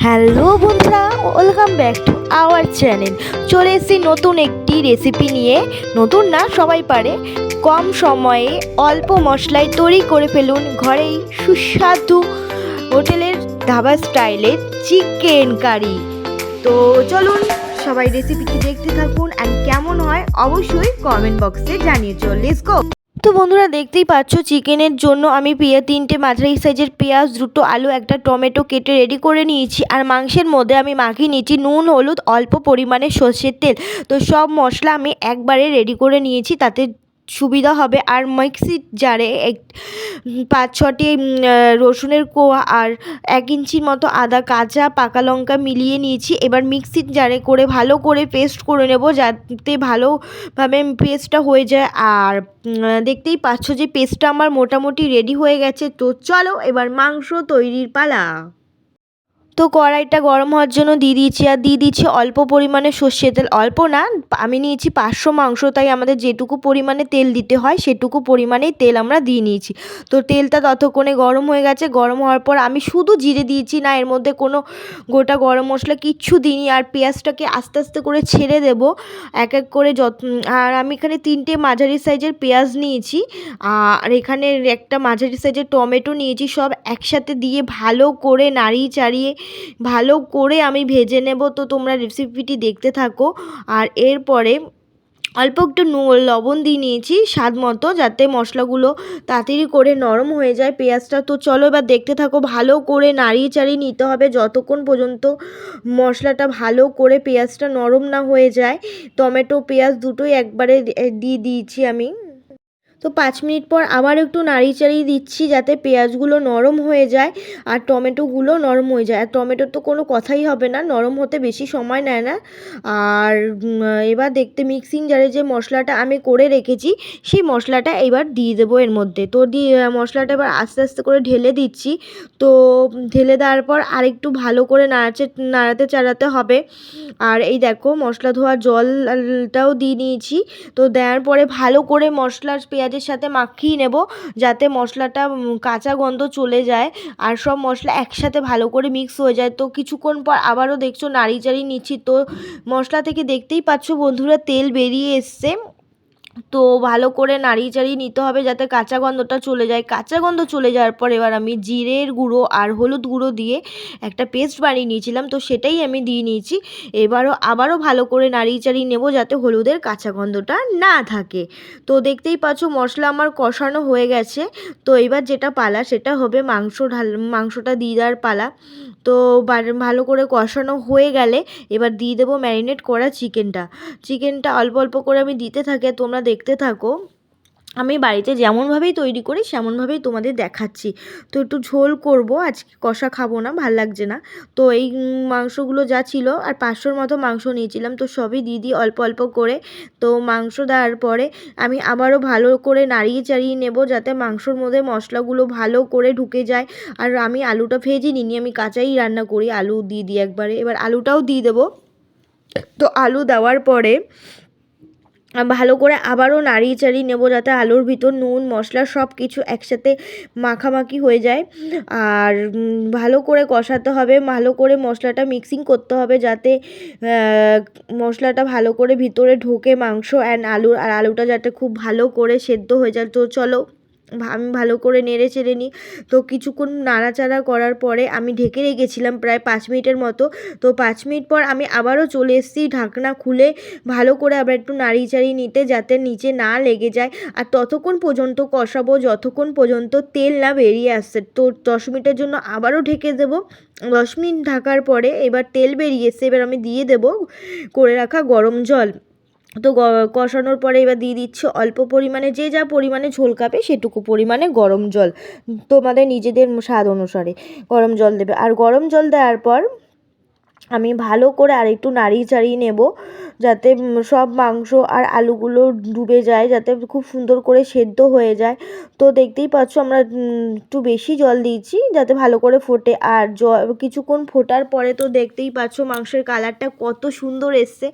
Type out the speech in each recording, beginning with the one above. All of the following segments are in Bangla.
হ্যালো বন্ধুরা, welcome back to our channel. চলে এসেছি নতুন একটি রেসিপি নিয়ে। নতুন না, সবাই পারে। কম সময়ে অল্প মশলায় তৈরি করে ফেলুন ঘরেই সুস্বাদু হোটেলের ধাবা স্টাইলের চিকেন কারি। তো চলুন সবাই রেসিপিটি দেখতে থাকুন, অ্যান্ড কেমন হয় অবশ্যই কমেন্ট বক্সে জানিয়ে চল। Let's go. তো বন্ধুরা, দেখতেই পাচ্ছ চিকেনের জন্য আমি 3টে মাঝারি সাইজের পেঁয়াজ, 2টো আলু, একটা টমেটো কেটে রেডি করে নিয়েছি। আর মাংসের মধ্যে আমি মাখিয়ে নিয়েছি নুন, হলুদ, অল্প পরিমাণে সর্ষের তেল। তো সব মশলা আমি একবারে রেডি করে নিয়েছি, তাতে সুবিধা হবে। আর মিক্সির জারে 5-6টি রসুনের কোয়া আর 1 ইঞ্চির মতো আদা, কাঁচা পাকা লঙ্কা মিলিয়ে নিয়েছি। এবার মিক্সির জারে করে ভালো করে পেস্ট করে নেব, যাতে ভালোভাবে পেস্টটা হয়ে যায়। আর দেখতেই পাচ্ছ যে পেস্টটা আমার মোটামুটি রেডি হয়ে গেছে। তো চলো এবার মাংস তৈরির পালা। তো কড়াইটা গরম হওয়ার জন্য দিয়ে দিচ্ছি অল্প পরিমাণে সর্ষের তেল। অল্প না, আমি নিয়েছি 500 মাংস, তাই আমাদের যেটুকু পরিমাণে তেল দিতে হয় সেটুকু পরিমাণেই তেল আমরা দিয়ে নিয়েছি। তো তেলটা ততক্ষণে গরম হয়ে গেছে। গরম হওয়ার পর আমি শুধু জিরে দিয়েছি, না এর মধ্যে কোনো গোটা গরম মশলা কিচ্ছু দিইনি। আর পেঁয়াজটাকে আস্তে আস্তে করে ছেড়ে দেব এক এক করে। আর আমি এখানে 3টে মাঝারি সাইজের পেঁয়াজ নিয়েছি, আর এখানে একটা মাঝারি সাইজের টমেটো নিয়েছি। সব একসাথে দিয়ে ভালো করে নাড়িয়ে চাড়িয়ে ভালো করে আমি ভেজে নেব। তো তোমরা রেসিপিটি দেখতে থাকো। আর এরপরে অল্প একটু লবণ দিয়ে নিয়েছি স্বাদ মতো, যাতে মশলাগুলো তাড়াতাড়ি করে নরম হয়ে যায় পেঁয়াজটা। তো চলো এবার দেখতে থাকো। ভালো করে নাড়িয়ে চাড়িয়ে নিতে হবে যতক্ষণ পর্যন্ত মশলাটা ভালো করে পেঁয়াজটা নরম না হয়ে যায়। টমেটো পেঁয়াজ দুটোই একবারে দিয়ে দিয়েছি আমি। তো 5 মিনিট পর আবার একটু নাড়িয়ে চাড়িয়ে দিচ্ছি, যাতে পেঁয়াজগুলো নরম হয়ে যায় আর টমেটোগুলো নরম হয়ে যায়। আর টমেটোর তো কোনো কথাই হবে না, নরম হতে বেশি সময় নেয় না। আর এবার দেখতে মিক্সিং জারে যে মশলাটা আমি করে রেখেছি সেই মশলাটা এবার দিয়ে দেবো এর মধ্যে। তো মশলাটা এবার আস্তে আস্তে করে ঢেলে দিচ্ছি। তো ঢেলে দেওয়ার পর আরেকটু ভালো করে নাড়াতে চাড়াতে হবে। আর এই দেখো মশলা ধোয়া জলটাও দিয়ে নিয়েছি। তো দেওয়ার পরে ভালো করে মশলার পেঁয়াজের সাথে মাখিয়ে নেব, যাতে মশলাটা কাঁচা গন্ধ চলে যায় আর সব মশলা একসাথে ভালো করে মিক্স হয়ে যায়। তো কিছুক্ষণ পর আবারও দেখছো নাড়িয়ে চাড়িয়ে নিচ্ছি। তো মশলা থেকে দেখতেই পাচ্ছ বন্ধুরা তেল বেরিয়ে এসছে। তো ভালো করে নাড়িয়ে চাড়িয়ে নিতে হবে, যাতে কাঁচা গন্ধটা চলে যায়। কাঁচা গন্ধ চলে যাওয়ার পর এবার আমি জিরের গুঁড়ো আর হলুদ গুঁড়ো দিয়ে একটা পেস্ট বানিয়ে নিয়েছিলাম, তো সেটাই আমি দিয়ে নিয়েছি। আবারও ভালো করে নাড়িয়ে চাড়িয়ে নেব, যাতে হলুদের কাঁচা গন্ধটা না থাকে। তো দেখতেই পাচ্ছ মশলা আমার কষানো হয়ে গেছে। তো এবার যেটা পালা সেটা হবে মাংসটা দিয়ে দেওয়ার পালা। তো ভালো করে কষানো হয়ে গেলে এবার দিয়ে দেবো ম্যারিনেট করা চিকেনটা অল্প অল্প করে আমি দিতে থাকি, তোমরা দেখতে থাকো। আমি বাড়িতে যেমনভাবেই তৈরি করি সেমনভাবেই তোমাদের দেখাচ্ছি। তো একটু ঝোল করব আজকে, কষা খাবো না, ভাল লাগছে না। তো এই মাংসগুলো যা ছিল, আর 500-র মতো মাংস নিয়েছিলাম, তো সবই দিয়ে অল্প অল্প করে। তো মাংস দেওয়ার পরে আমি আবারও ভালো করে নাড়িয়ে চাড়িয়ে নেব, যাতে মাংসর মধ্যে মশলাগুলো ভালো করে ঢুকে যায়। আর আমি আলুটা ভেজে নিইনি, আমি কাঁচাই রান্না করি, আলু দিয়ে একবারে। এবার আলুটাও দিয়ে দেবো। তো আলু দেওয়ার পরে ভালো করে আবারও নাড়িয়ে চাড়িয়ে নেব, যাতে আলুর ভিতর নুন মশলা সব কিছু একসাথে মাখামাখি হয়ে যায়। আর ভালো করে কষাতে হবে, ভালো করে মশলাটা মিক্সিং করতে হবে, যাতে মশলাটা ভালো করে ভিতরে ঢোকে মাংস আর আলুটা যাতে খুব ভালো করে সেদ্ধ হয়ে যায়। তো চলো আমি ভালো করে নেড়ে চেড়ে নিই। তো কিছুক্ষণ নাড়াচাড়া করার পরে আমি ঢেকে রেখেছিলাম প্রায় 5 মিনিটের মতো। তো 5 মিনিট পর আমি আবারও চলে এসেছি ঢাকনা খুলে, ভালো করে আবার একটু নাড়িয়ে চাড়িয়ে নিতে, যাতে নিচে না লেগে যায়। আর ততক্ষণ পর্যন্ত কষাবো যতক্ষণ পর্যন্ত তেল না বেরিয়ে আসছে। তো 10 মিনিটের জন্য আবারও ঢেকে দেবো। 10 মিনিট ঢাকার পরে এবার তেল বেরিয়ে এসছে। এবার আমি দিয়ে দেবো করে রাখা গরম জল। তো কষানোর পরে এবার দিয়ে দিচ্ছি অল্প পরিমাণে, যে যা পরিমাণে ঝোল খাবে সেটুকু পরিমাণে গরম জল, তোমাদের নিজেদের স্বাদ অনুসারে গরম জল দেবে। আর গরম জল দেওয়ার পর আমি ভালো করে আরেকটু নাড়িয়ে চাড়িয়ে নেব। যাতে সব মাংস আর আলুগুলো ডুবে যায়, যাতে খুব সুন্দর করে সেদ্ধ হয়ে যায়। তো দেখতেই পাচ্ছ আমরা একটু বেশি জল দিয়েছি যাতে ভালো করে ফোটে। আর কিছুক্ষণ ফোটার পরে তো দেখতেই পাচ্ছ মাংসের কালারটা কত সুন্দর এসছে।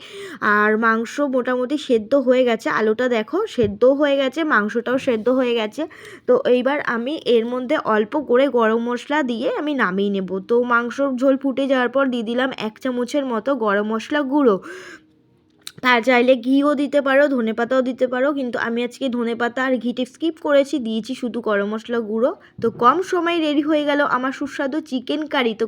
আর মাংস মোটামুটি সেদ্ধ হয়ে গেছে, আলুটা দেখো সেদ্ধ হয়ে গেছে, মাংসটাও সেদ্ধ হয়ে গেছে। তো এইবার আমি এর মধ্যে অল্প করে গরম মশলা দিয়ে আমি নামিয়ে নেব। তো মাংসর ঝোল ফুটে যাওয়ার পর দিয়ে দিলাম 1 চামচের মতো গরম মশলা গুঁড়ো। আর চাইলে ঘিও দিতে পারো, ধনেপাতাও দিতে পারো, কিন্তু আমি আজকে ধনেপাতা আর ঘিটা স্কিপ করেছি, দিয়েছি শুধু গরম মশলা গুঁড়ো। তো কম সময়ে রেডি হয়ে গেল আমার সুস্বাদু চিকেন কারি। তো